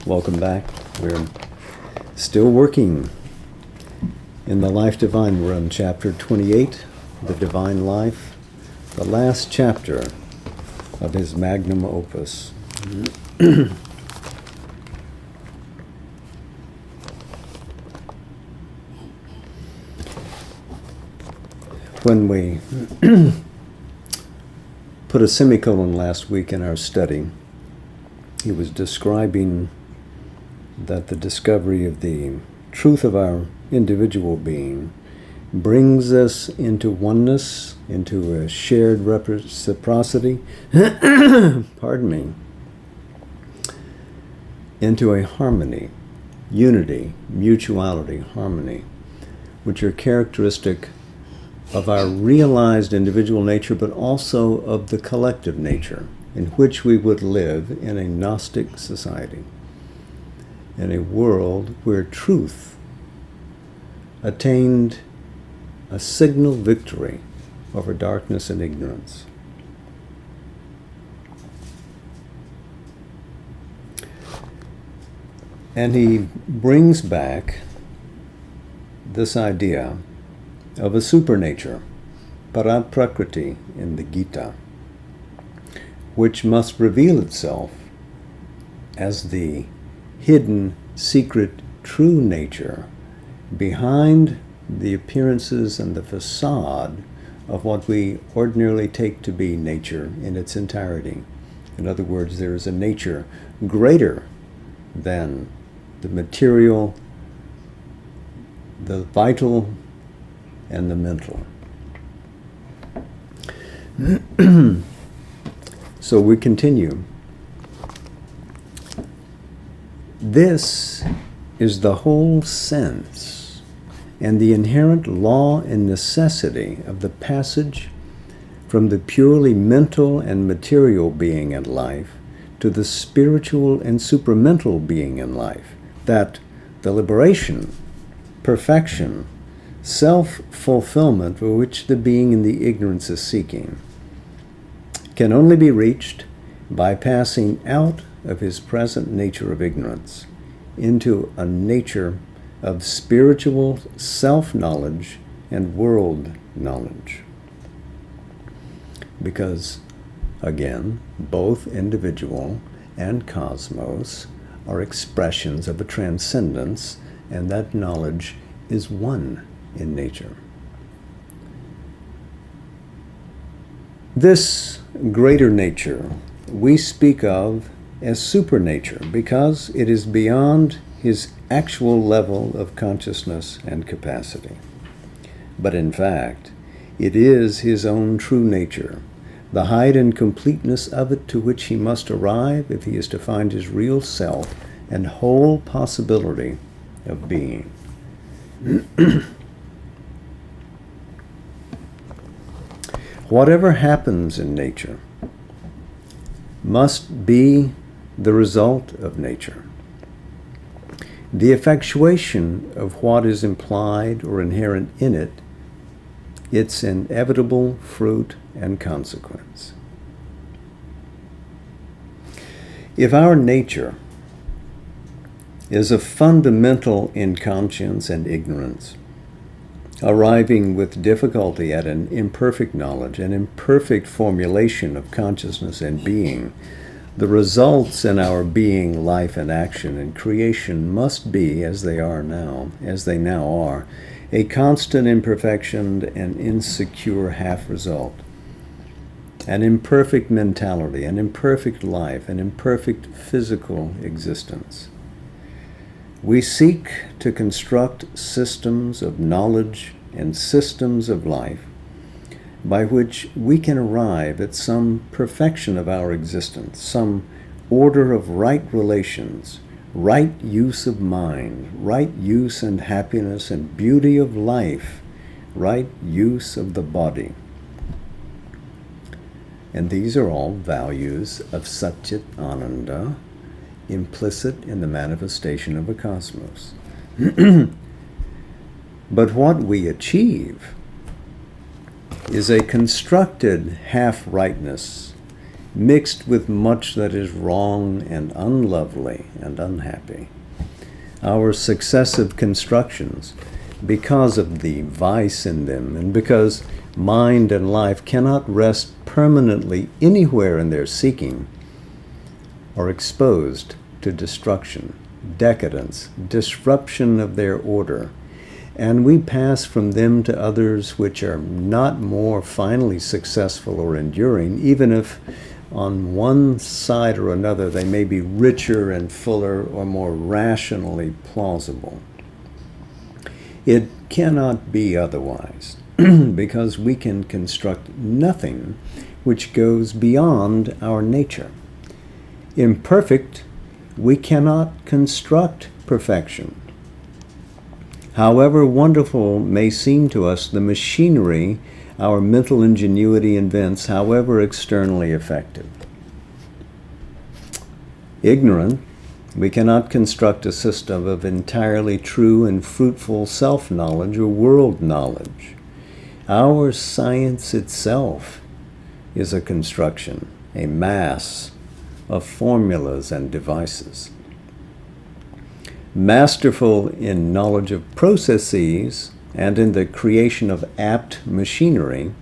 Welcome back. We're still working in the Life Divine. We're on chapter 28, the Divine Life, the last chapter of his magnum opus. When we put a semicolon last week in our study, he was describing that the discovery of the truth of our individual being brings us into oneness, into a shared reciprocity, pardon me, into a harmony, unity, mutuality, harmony, which are characteristic of our realized individual nature, but also of the collective nature in which we would live in a Gnostic society, in a world where truth attained a signal victory over darkness and ignorance. And he brings back this idea of a supernature, Paraprakriti in the Gita, which must reveal itself as the hidden, secret, true nature behind the appearances and the facade of what we ordinarily take to be nature in its entirety. In other words, there is a nature greater than the material, the vital, and the mental. So we continue. This is the whole sense and the inherent law and necessity of the passage from the purely mental and material being in life to the spiritual and supramental being in life, that the liberation, perfection, self-fulfillment for which the being in the ignorance is seeking can only be reached by passing out of his present nature of ignorance into a nature of spiritual self-knowledge and world knowledge. Because, again, both individual and cosmos are expressions of a transcendence, and that knowledge is one in nature. This greater nature we speak of as supernature because it is beyond his actual level of consciousness and capacity. But in fact, it is his own true nature, the height and completeness of it to which he must arrive if he is to find his real self and whole possibility of being. Whatever happens in nature must be the result of nature. The effectuation of what is implied or inherent in it, its inevitable fruit and consequence. If our nature is a fundamental inconscience and ignorance, arriving with difficulty at an imperfect knowledge, an imperfect formulation of consciousness and being, the results in our being, life, and action and creation must be, as they now are, a constant imperfection and insecure half result. An imperfect mentality, an imperfect life, an imperfect physical existence. We seek to construct systems of knowledge and systems of life by which we can arrive at some perfection of our existence, some order of right relations, right use of mind, right use and happiness and beauty of life, right use of the body. And these are all values of Satchit Ananda, implicit in the manifestation of a cosmos. But what we achieve is a constructed half-rightness mixed with much that is wrong and unlovely and unhappy. Our successive constructions, because of the vice in them, and because mind and life cannot rest permanently anywhere in their seeking, are exposed to destruction, decadence, disruption of their order, and we pass from them to others which are not more finally successful or enduring, even if on one side or another they may be richer and fuller or more rationally plausible. It cannot be otherwise, because we can construct nothing which goes beyond our nature. Imperfect, we cannot construct perfection. However wonderful may seem to us the machinery our mental ingenuity invents, however externally effective. Ignorant, we cannot construct a system of entirely true and fruitful self-knowledge or world knowledge. Our science itself is a construction, a mass of formulas and devices. Masterful in knowledge of processes and in the creation of apt machinery,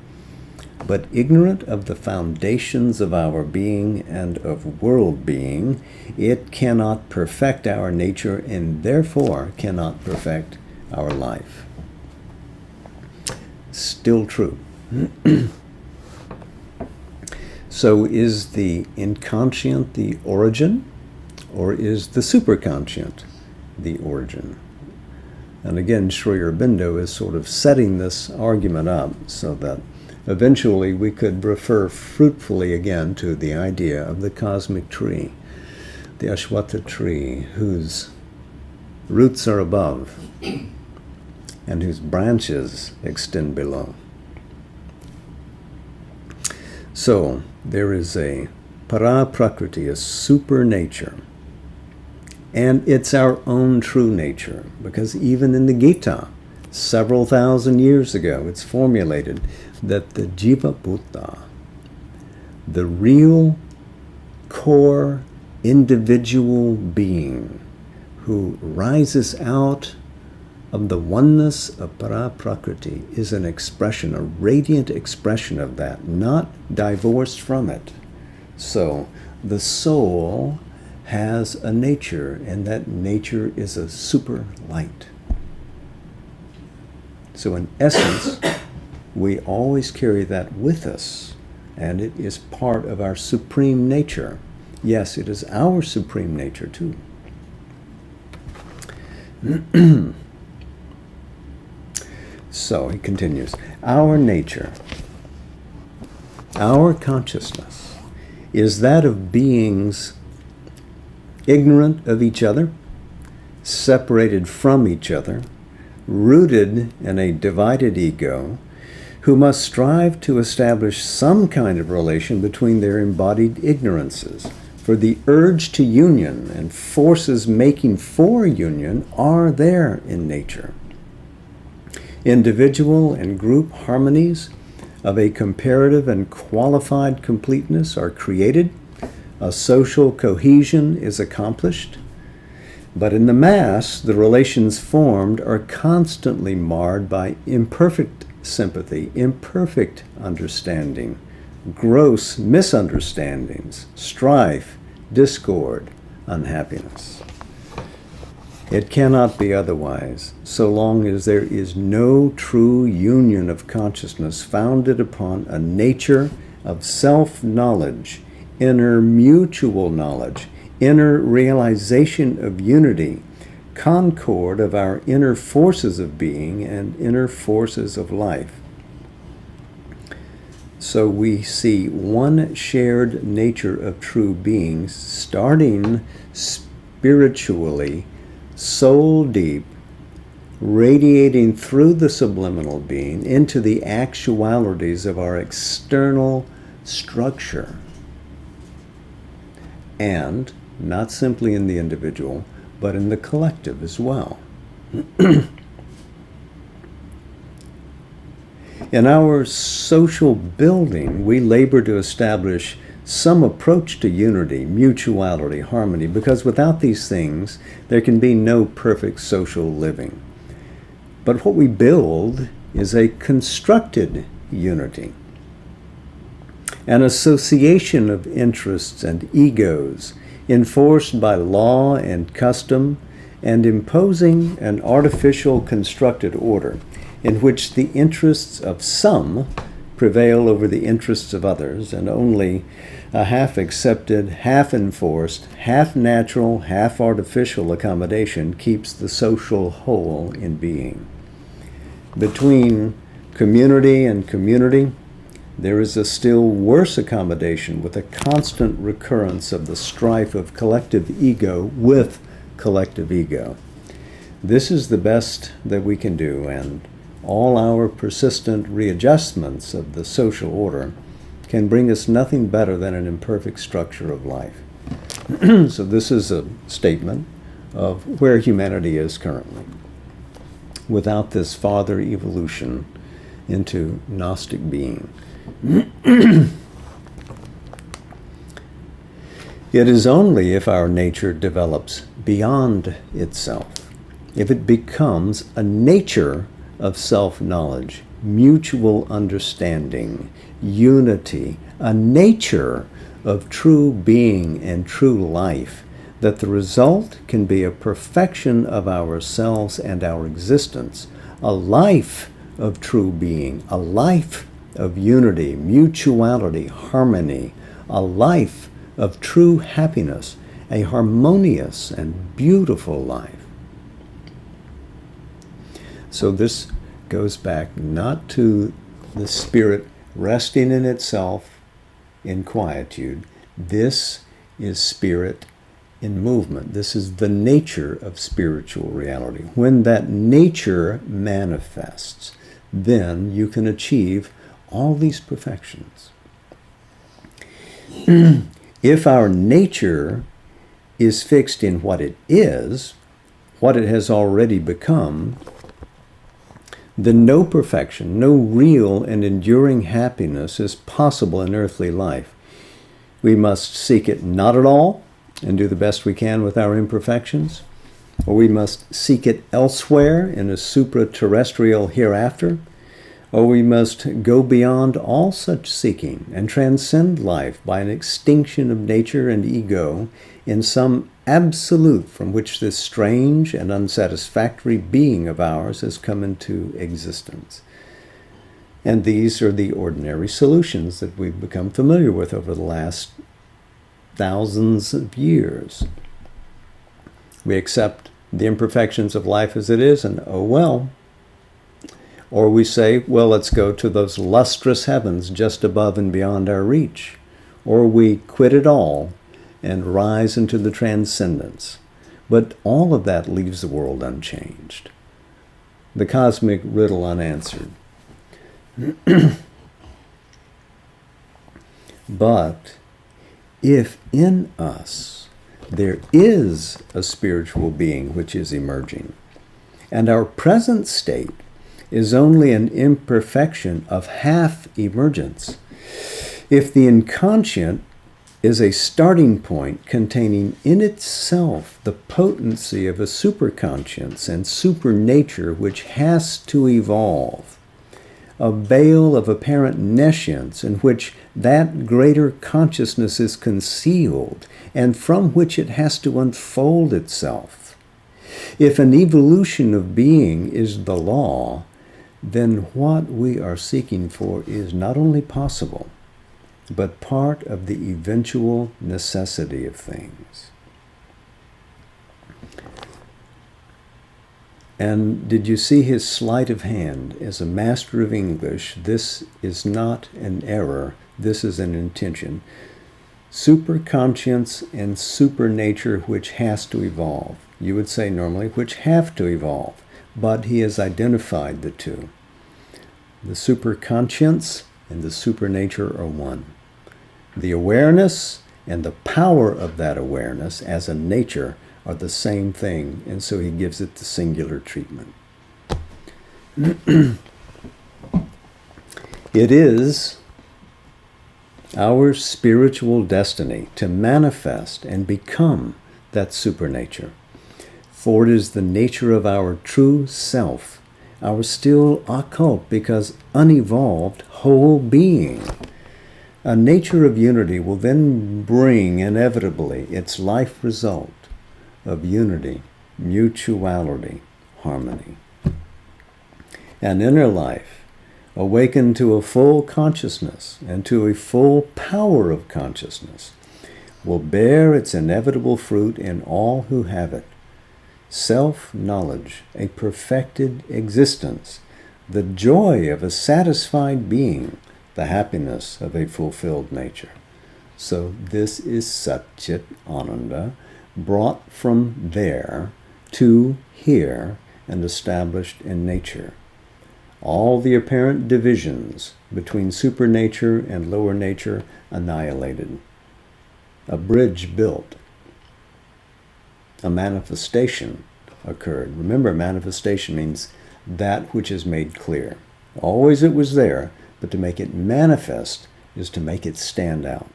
but ignorant of the foundations of our being and of world being, it cannot perfect our nature and therefore cannot perfect our life. Still true. So is the inconscient the origin, or is the superconscient the origin? And again, Sri Aurobindo is sort of setting this argument up so that eventually we could refer fruitfully again to the idea of the cosmic tree, the Ashwatha tree, whose roots are above and whose branches extend below. So there is a para prakriti, a super nature, and it's our own true nature, because even in the Gita, several thousand years ago, it's formulated that the Jiva Bhuta, the real core individual being who rises out of the oneness of para prakriti, is an expression, a radiant expression of that, not divorced from it. So the soul has a nature, and that nature is a super light. So in essence, we always carry that with us, and it is part of our supreme nature. Yes, it is our supreme nature too. So he continues, our nature, our consciousness, is that of beings ignorant of each other, separated from each other, rooted in a divided ego, who must strive to establish some kind of relation between their embodied ignorances. For the urge to union and forces making for union are there in nature. Individual and group harmonies of a comparative and qualified completeness are created. A social cohesion is accomplished. But in the mass, the relations formed are constantly marred by imperfect sympathy, imperfect understanding, gross misunderstandings, strife, discord, unhappiness. It cannot be otherwise, so long as there is no true union of consciousness founded upon a nature of self-knowledge, inner mutual knowledge, inner realization of unity, concord of our inner forces of being and inner forces of life. So we see one shared nature of true beings starting spiritually, soul deep, radiating through the subliminal being into the actualities of our external structure. And not simply in the individual, but in the collective as well. In our social building, we labor to establish some approach to unity, mutuality, harmony, because without these things, there can be no perfect social living. But what we build is a constructed unity, an association of interests and egos enforced by law and custom, and imposing an artificial constructed order in which the interests of some prevail over the interests of others, and only a half-accepted, half-enforced, half-natural, half-artificial accommodation keeps the social whole in being. Between community and community, there is a still worse accommodation with a constant recurrence of the strife of collective ego with collective ego. This is the best that we can do, and all our persistent readjustments of the social order can bring us nothing better than an imperfect structure of life. So this is a statement of where humanity is currently, without this farther evolution into Gnostic being. It is only if our nature develops beyond itself, if it becomes a nature of self-knowledge, mutual understanding, unity, a nature of true being and true life, that the result can be a perfection of ourselves and our existence, a life of true being, a life of unity, mutuality, harmony, a life of true happiness, a harmonious and beautiful life. So this goes back not to the spirit resting in itself in quietude. This is spirit in movement. This is the nature of spiritual reality. When that nature manifests, then you can achieve all these perfections. If our nature is fixed in what it is, what it has already become, then no perfection, no real and enduring happiness is possible in earthly life. We must seek it not at all and do the best we can with our imperfections, or we must seek it elsewhere in a supra-terrestrial hereafter, or we must go beyond all such seeking and transcend life by an extinction of nature and ego in some absolute from which this strange and unsatisfactory being of ours has come into existence. And these are the ordinary solutions that we've become familiar with over the last thousands of years. We accept the imperfections of life as it is, and oh well. Or we say, well, let's go to those lustrous heavens just above and beyond our reach. Or we quit it all and rise into the transcendence. But all of that leaves the world unchanged, the cosmic riddle unanswered. But if in us there is a spiritual being which is emerging, and our present state is only an imperfection of half emergence, if the inconscient is a starting point containing in itself the potency of a superconscience and supernature which has to evolve, a veil of apparent nescience in which that greater consciousness is concealed and from which it has to unfold itself. If an evolution of being is the law, then what we are seeking for is not only possible, but part of the eventual necessity of things. And did you see his sleight of hand? As a master of English, this is not an error, this is an intention. Superconscience and supernature which has to evolve. You would say normally, which have to evolve. But he has identified the two. The superconscience and the supernature are one. The awareness and the power of that awareness as a nature are the same thing, and so he gives it the singular treatment. It is our spiritual destiny to manifest and become that supernature. For it is the nature of our true self, our still occult because unevolved whole being. A nature of unity will then bring inevitably its life result of unity, mutuality, harmony. An inner life, awakened to a full consciousness and to a full power of consciousness, will bear its inevitable fruit in all who have it. Self-knowledge, a perfected existence, the joy of a satisfied being, the happiness of a fulfilled nature. So this is Satchit Ananda, brought from there to here and established in nature. All the apparent divisions between supernature and lower nature annihilated. A bridge built. A manifestation occurred. Remember, manifestation means that which is made clear. Always it was there, but to make it manifest is to make it stand out.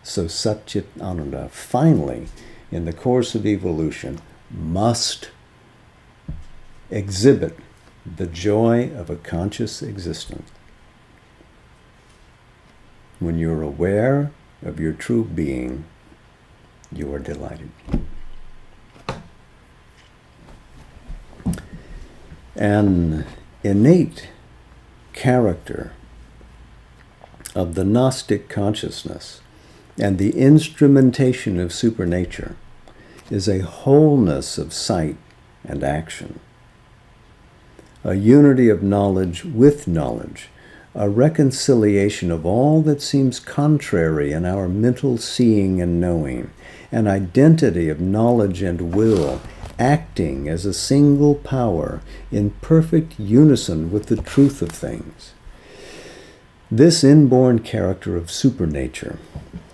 So Satchit Ananda, finally, in the course of evolution, must exhibit the joy of a conscious existence. When you're aware of your true being, you are delighted. An innate character of the Gnostic consciousness and the instrumentation of supernature is a wholeness of sight and action, a unity of knowledge with knowledge, a reconciliation of all that seems contrary in our mental seeing and knowing, an identity of knowledge and will, acting as a single power in perfect unison with the truth of things. This inborn character of supernature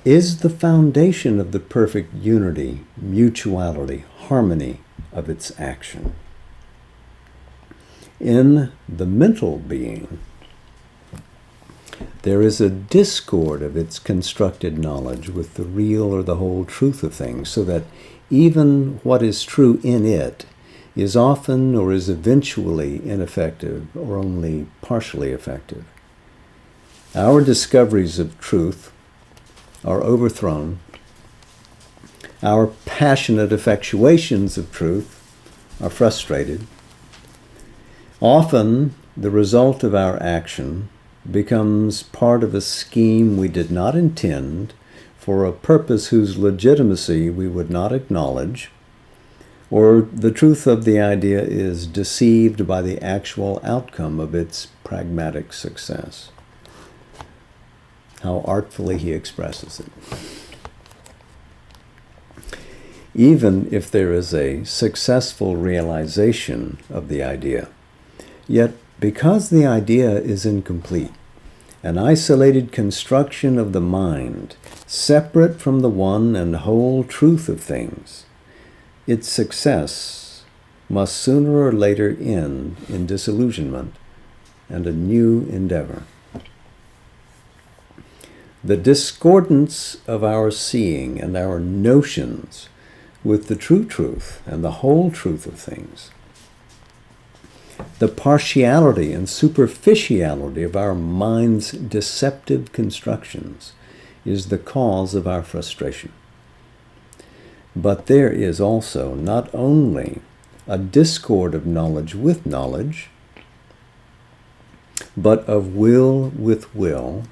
is the foundation of the perfect unity, mutuality, harmony of its action. In the mental being, there is a discord of its constructed knowledge with the real or the whole truth of things, so that even what is true in it is often or is eventually ineffective or only partially effective. Our discoveries of truth are overthrown. Our passionate effectuations of truth are frustrated. Often, the result of our action becomes part of a scheme we did not intend for a purpose whose legitimacy we would not acknowledge, or the truth of the idea is deceived by the actual outcome of its pragmatic success. How artfully he expresses it. Even if there is a successful realization of the idea, yet because the idea is incomplete, an isolated construction of the mind, separate from the one and whole truth of things, its success must sooner or later end in disillusionment and a new endeavor. The discordance of our seeing and our notions with the true truth and the whole truth of things, the partiality and superficiality of our mind's deceptive constructions is the cause of our frustration. But there is also not only a discord of knowledge with knowledge, but of will with will,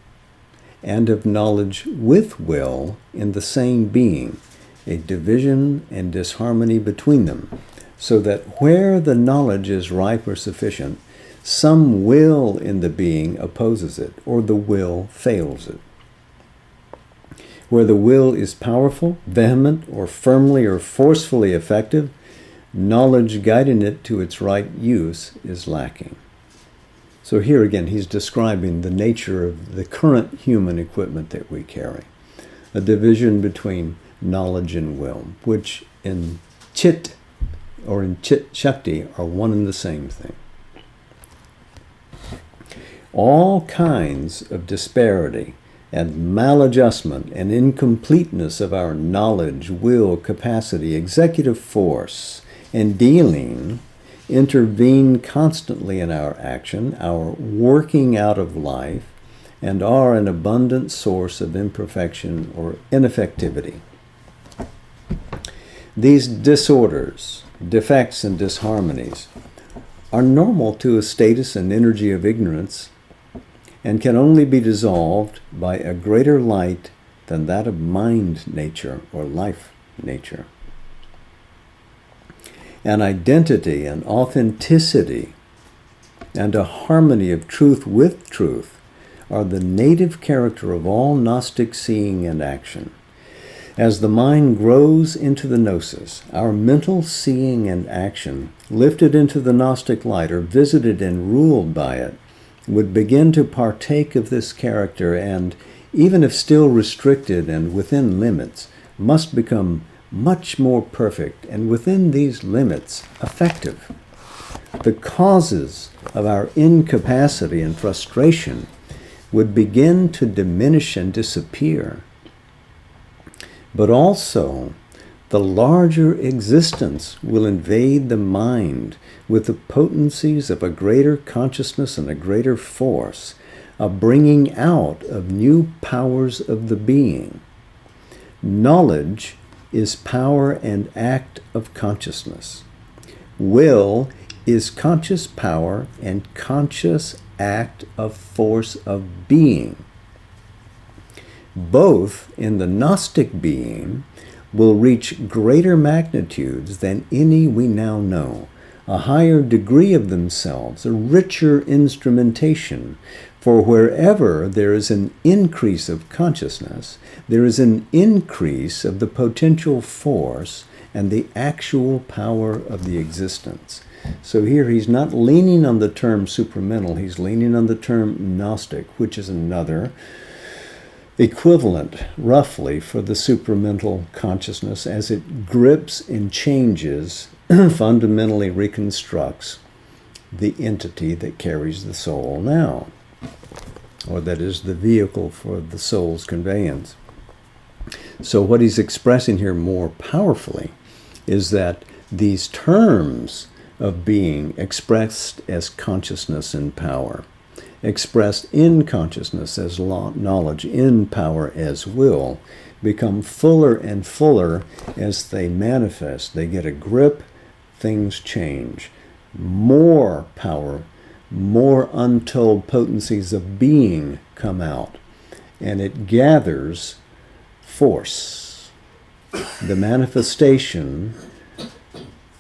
and of knowledge with will in the same being, a division and disharmony between them, so that where the knowledge is ripe or sufficient, some will in the being opposes it, or the will fails it. Where the will is powerful, vehement, or firmly or forcefully effective, knowledge guiding it to its right use is lacking. So here again, he's describing the nature of the current human equipment that we carry. A division between knowledge and will, which in Chit or in Chit Shakti are one and the same thing. All kinds of disparity and maladjustment and incompleteness of our knowledge, will, capacity, executive force, and dealing intervene constantly in our action, our working out of life, and are an abundant source of imperfection or ineffectivity. These disorders, defects, and disharmonies are normal to a status and energy of ignorance and can only be dissolved by a greater light than that of mind nature or life nature. An identity, an authenticity, and a harmony of truth with truth are the native character of all Gnostic seeing and action. As the mind grows into the gnosis, our mental seeing and action, lifted into the Gnostic light or visited and ruled by it, would begin to partake of this character and, even if still restricted and within limits, must become much more perfect and within these limits effective. The causes of our incapacity and frustration would begin to diminish and disappear. But also, the larger existence will invade the mind with the potencies of a greater consciousness and a greater force, a bringing out of new powers of the being. Knowledge is power and act of consciousness. Will is conscious power and conscious act of force of being. Both in the Gnostic being will reach greater magnitudes than any we now know, a higher degree of themselves, a richer instrumentation. For wherever there is an increase of consciousness, there is an increase of the potential force and the actual power of the existence. So here he's not leaning on the term supramental, he's leaning on the term Gnostic, which is another equivalent, roughly, for the supramental consciousness as it grips and changes, fundamentally reconstructs the entity that carries the soul now, or that is the vehicle for the soul's conveyance. So what he's expressing here more powerfully is that these terms of being expressed as consciousness and power, expressed in consciousness as knowledge, in power as will, become fuller and fuller as they manifest. They get a grip, things change. More power, more untold potencies of being come out, and it gathers force. The manifestation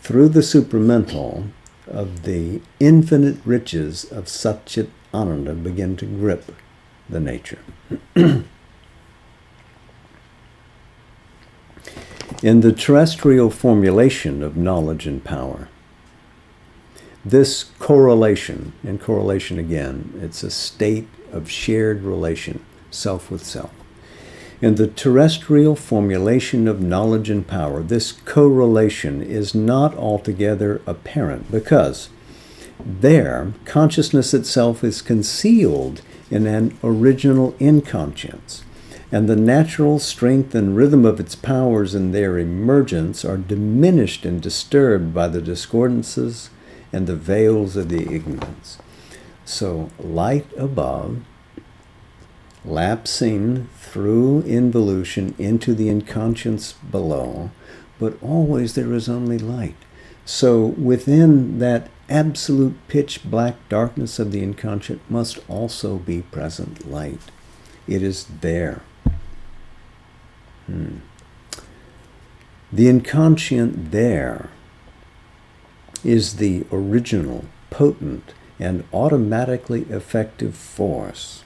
through the supramental of the infinite riches of Satchit Ananda begin to grip the nature. In the terrestrial formulation of knowledge and power, this correlation, and correlation again, it's a state of shared relation, self with self. In the terrestrial formulation of knowledge and power, this correlation is not altogether apparent because there, consciousness itself is concealed in an original inconscience, and the natural strength and rhythm of its powers in their emergence are diminished and disturbed by the discordances and the veils of the ignorance. So, light above, lapsing through involution into the inconscience below, but always there is only light. So, within that absolute pitch black darkness of the inconscient must also be present light. It is there. The inconscient there is the original, potent, and automatically effective force.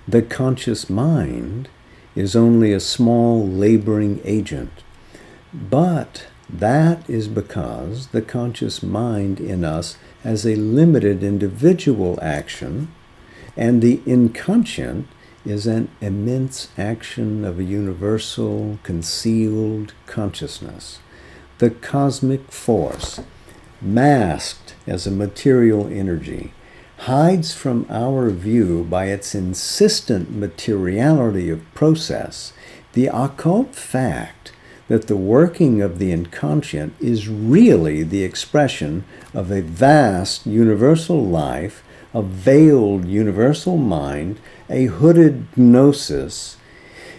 The conscious mind is only a small laboring agent, but that is because the conscious mind in us has a limited individual action, and the inconscient is an immense action of a universal, concealed consciousness. The cosmic force, masked as a material energy, hides from our view by its insistent materiality of process the occult fact that the working of the inconscient is really the expression of a vast universal life, a veiled universal mind, a hooded gnosis,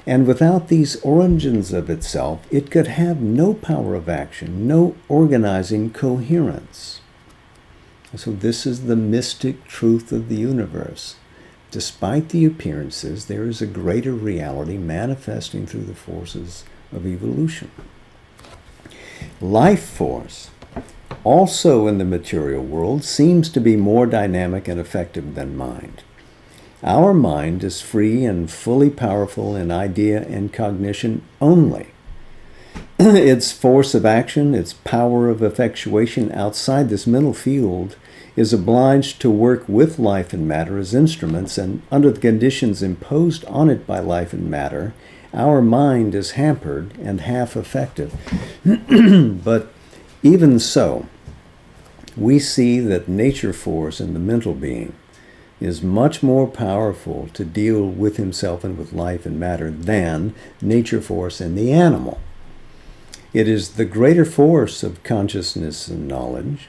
and without these origins of itself, it could have no power of action, no organizing coherence. So this is the mystic truth of the universe. Despite the appearances, there is a greater reality manifesting through the forces of evolution. Life force, also in the material world, seems to be more dynamic and effective than mind. Our mind is free and fully powerful in idea and cognition only. Its force of action, its power of effectuation outside this mental field is obliged to work with life and matter as instruments, and under the conditions imposed on it by life and matter, our mind is hampered and half effective. But even so, we see that nature force in the mental being is much more powerful to deal with himself and with life and matter than nature force in the animal. It is the greater force of consciousness and knowledge,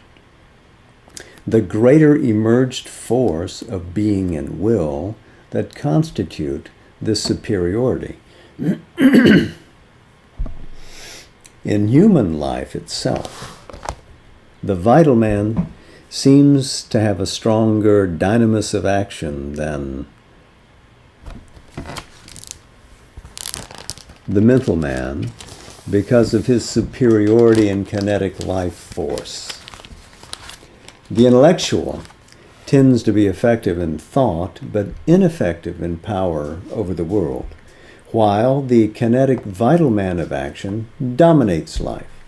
the greater emerged force of being and will that constitute this superiority. In human life itself, the vital man seems to have a stronger dynamis of action than the mental man because of his superiority in kinetic life force. The intellectual tends to be effective in thought, but ineffective in power over the world, while the kinetic vital man of action dominates life.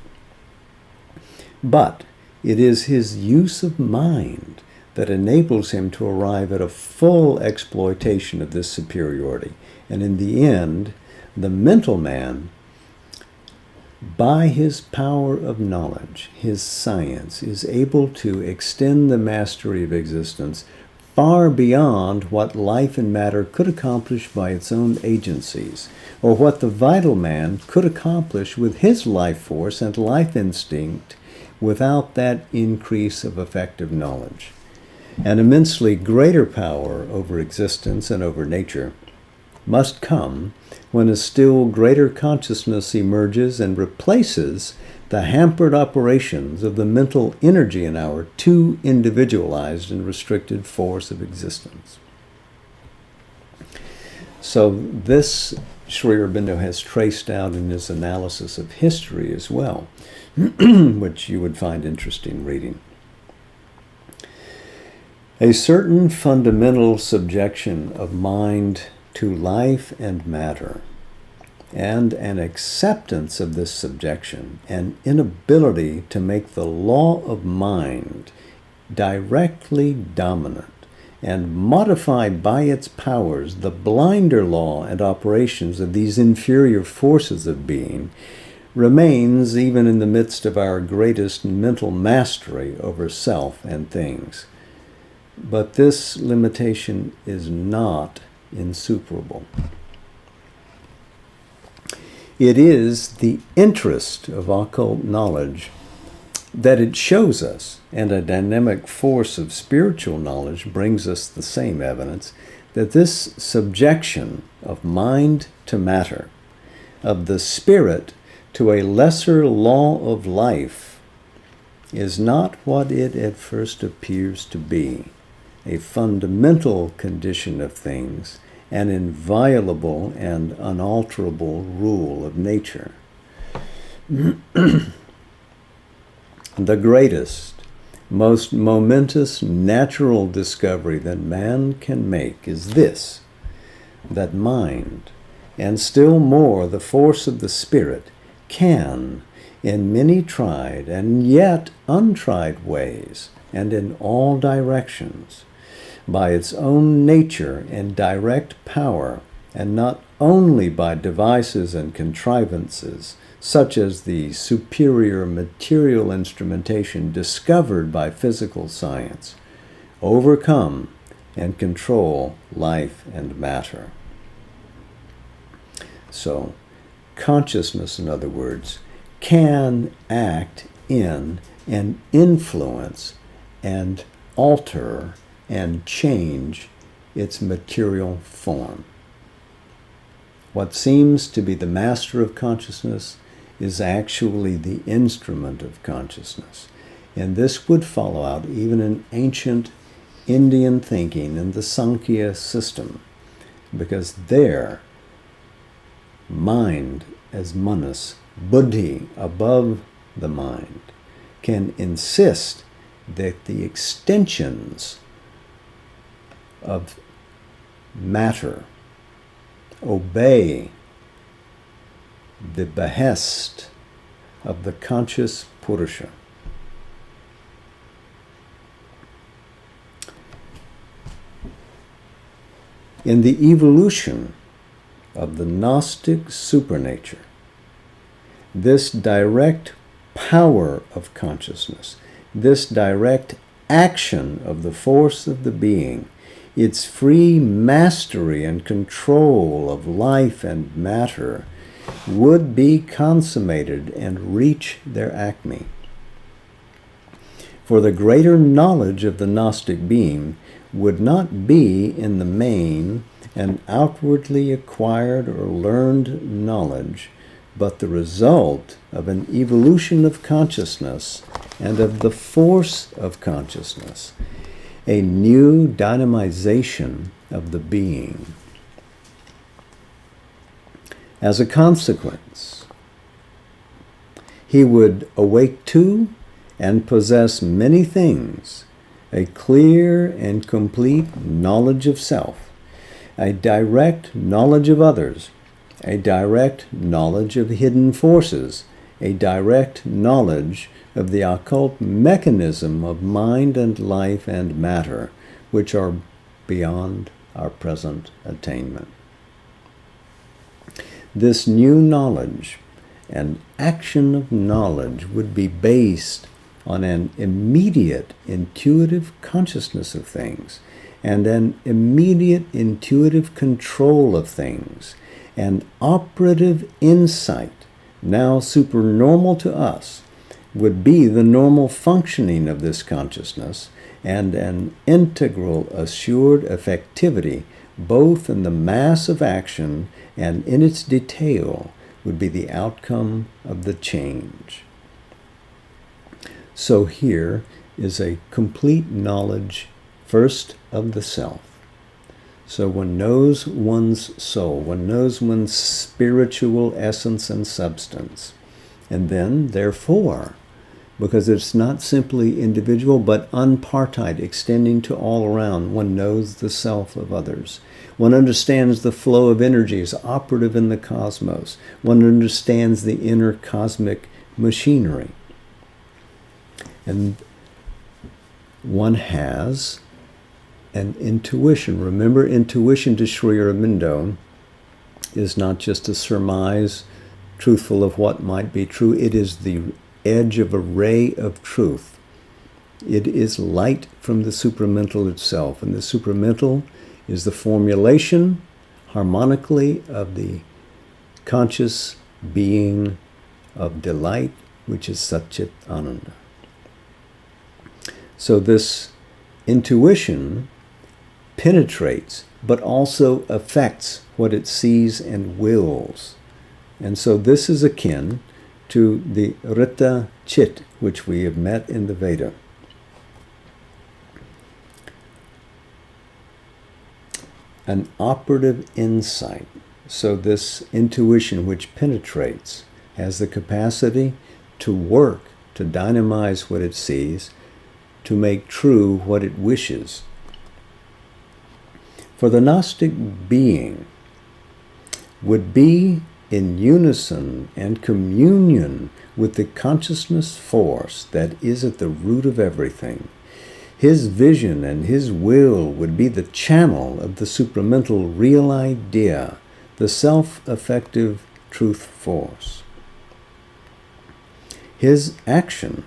But it is his use of mind that enables him to arrive at a full exploitation of this superiority. And in the end, the mental man, by his power of knowledge, his science, is able to extend the mastery of existence far beyond what life and matter could accomplish by its own agencies, or what the vital man could accomplish with his life force and life instinct without that increase of effective knowledge. An immensely greater power over existence and over nature must come when a still greater consciousness emerges and replaces the hampered operations of the mental energy in our too individualized and restricted force of existence. So this Sri Aurobindo has traced out in his analysis of history as well, which you would find interesting reading. A certain fundamental subjection of mind to life and matter, and an acceptance of this subjection, an inability to make the law of mind directly dominant and modify by its powers the blinder law and operations of these inferior forces of being, remains even in the midst of our greatest mental mastery over self and things. But this limitation is not insuperable. It is the interest of occult knowledge that it shows us, and a dynamic force of spiritual knowledge brings us the same evidence, that this subjection of mind to matter, of the spirit to a lesser law of life, is not what it at first appears to be, a fundamental condition of things, an inviolable and unalterable rule of nature. The greatest, most momentous natural discovery that man can make is this, that mind, and still more the force of the spirit, can, in many tried and yet untried ways, and in all directions, by its own nature and direct power, and not only by devices and contrivances, such as the superior material instrumentation discovered by physical science, overcome and control life and matter. So, consciousness, in other words, can act in and influence and alter and change its material form. What seems to be the master of consciousness is actually the instrument of consciousness. And this would follow out even in ancient Indian thinking in the Sankhya system, because there, mind as manas, buddhi above the mind, can insist that the extensions of matter obey the behest of the conscious Purusha. In the evolution of the Gnostic supernature, this direct power of consciousness, this direct action of the force of the being, its free mastery and control of life and matter, would be consummated and reach their acme. For the greater knowledge of the Gnostic being would not be in the main an outwardly acquired or learned knowledge, but the result of an evolution of consciousness and of the force of consciousness, a new dynamization of the being. As a consequence, he would awake to and possess many things, a clear and complete knowledge of self, a direct knowledge of others, a direct knowledge of hidden forces, a direct knowledge of the occult mechanism of mind and life and matter, which are beyond our present attainment. This new knowledge and action of knowledge would be based on an immediate intuitive consciousness of things and an immediate intuitive control of things, an operative insight, now supernormal to us, would be the normal functioning of this consciousness and an integral assured effectivity both in the mass of action and in its detail would be the outcome of the change. So here is a complete knowledge first of the self. So one knows one's soul, one knows one's spiritual essence and substance. And then, therefore, because it's not simply individual but unpartite, extending to all around, one knows the self of others. One understands the flow of energies operative in the cosmos. One understands the inner cosmic machinery. And one has an intuition. Remember, intuition to Sri Aurobindo is not just a surmise truthful of what might be true. It is the edge of a ray of truth. It is light from the supramental itself. And the supramental is the formulation harmonically of the conscious being of delight, which is Satchit Ananda. So this intuition penetrates, but also affects what it sees and wills. And so this is akin to the Rita Chit, which we have met in the Veda. An operative insight. So this intuition which penetrates has the capacity to work, to dynamize what it sees, to make true what it wishes. For the Gnostic being would be in unison and communion with the consciousness force that is at the root of everything. His vision and his will would be the channel of the supramental real idea, the self-effective truth force. His action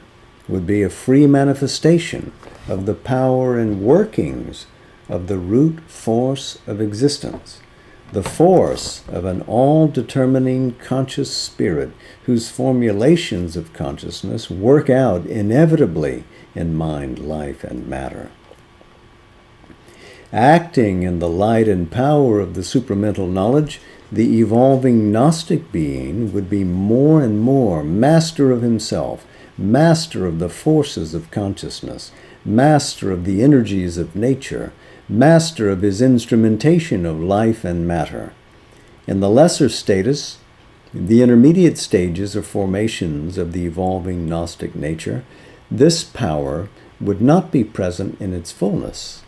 would be a free manifestation of the power and workings of the root force of existence, the force of an all-determining conscious spirit whose formulations of consciousness work out inevitably in mind, life, and matter. Acting in the light and power of the supramental knowledge, the evolving Gnostic being would be more and more master of himself, master of the forces of consciousness, master of the energies of nature, master of his instrumentation of life and matter. In the lesser status, the intermediate stages or formations of the evolving Gnostic nature, this power would not be present in its fullness,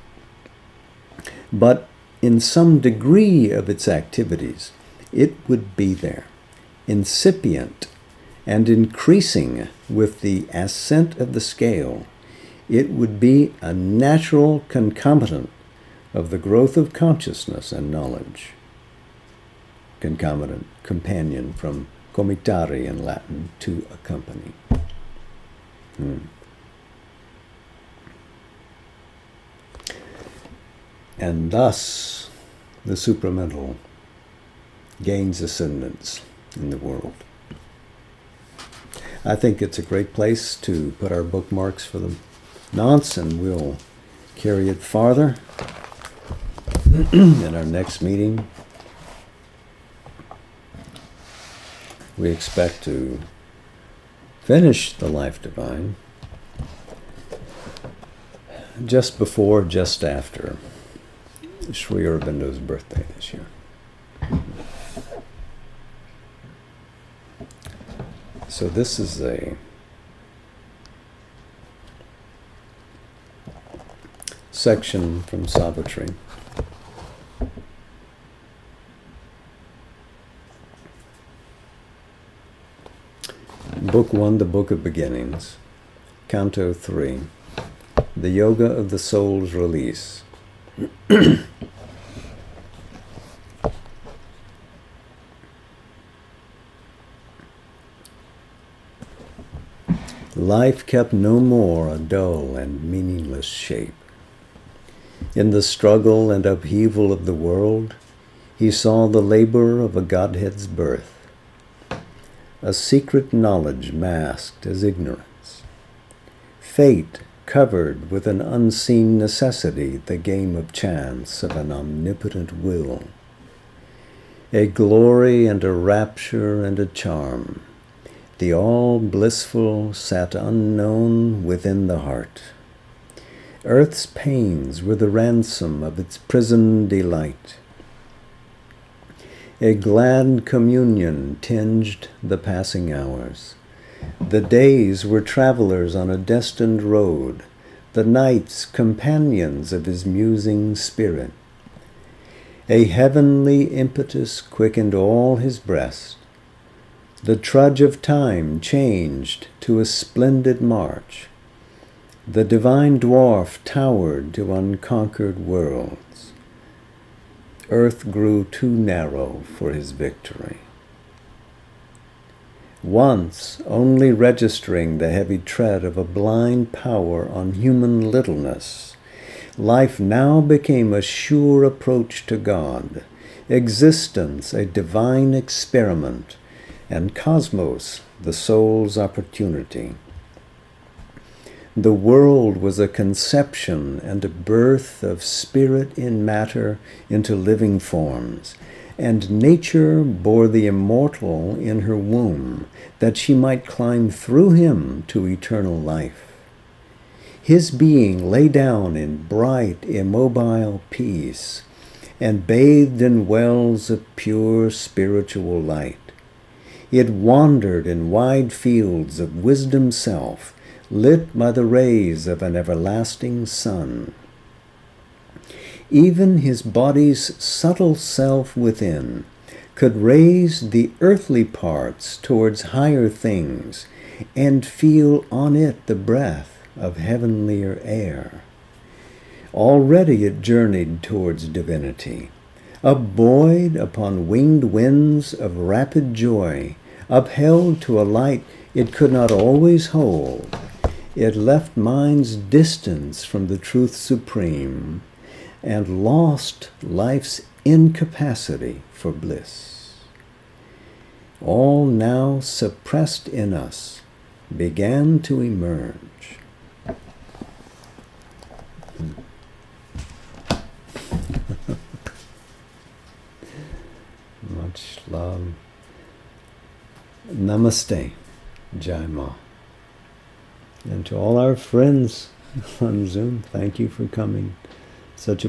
but in some degree of its activities, it would be there, incipient and increasing with the ascent of the scale. It would be a natural concomitant of the growth of consciousness and knowledge. Concomitant, companion, from comitare in Latin, to accompany. And thus, the supramental gains ascendance in the world. I think it's a great place to put our bookmarks for the nonce, and we'll carry it farther in our next meeting. We expect to finish the Life Divine just before, just after Sri Aurobindo's birthday this year. So this is a section from Savitri. Book 1, the Book of Beginnings, Canto 3, the Yoga of the Soul's Release. Life kept no more a dull and meaningless shape. In the struggle and upheaval of the world, he saw the labor of a Godhead's birth, a secret knowledge masked as ignorance, fate covered with an unseen necessity, the game of chance of an omnipotent will, a glory and a rapture and a charm. The all-blissful sat unknown within the heart. Earth's pains were the ransom of its prisoned delight. A glad communion tinged the passing hours. The days were travelers on a destined road, the nights companions of his musing spirit. A heavenly impetus quickened all his breast. The trudge of time changed to a splendid march. The divine dwarf towered to unconquered worlds. Earth grew too narrow for his victory. Once only registering the heavy tread of a blind power on human littleness, life now became a sure approach to God, existence a divine experiment, and cosmos the soul's opportunity. The world was a conception and a birth of spirit in matter into living forms, and nature bore the immortal in her womb, that she might climb through him to eternal life. His being lay down in bright, immobile peace, and bathed in wells of pure spiritual light. It wandered in wide fields of wisdom self, lit by the rays of an everlasting sun. Even his body's subtle self within could raise the earthly parts towards higher things and feel on it the breath of heavenlier air. Already it journeyed towards divinity, upbuoyed upon winged winds of rapid joy, upheld to a light it could not always hold. it left mind's distance from the truth supreme and lost life's incapacity for bliss. All now suppressed in us began to emerge. Much love. Namaste, Jai Ma. And to all our friends on Zoom, thank you for coming. Such a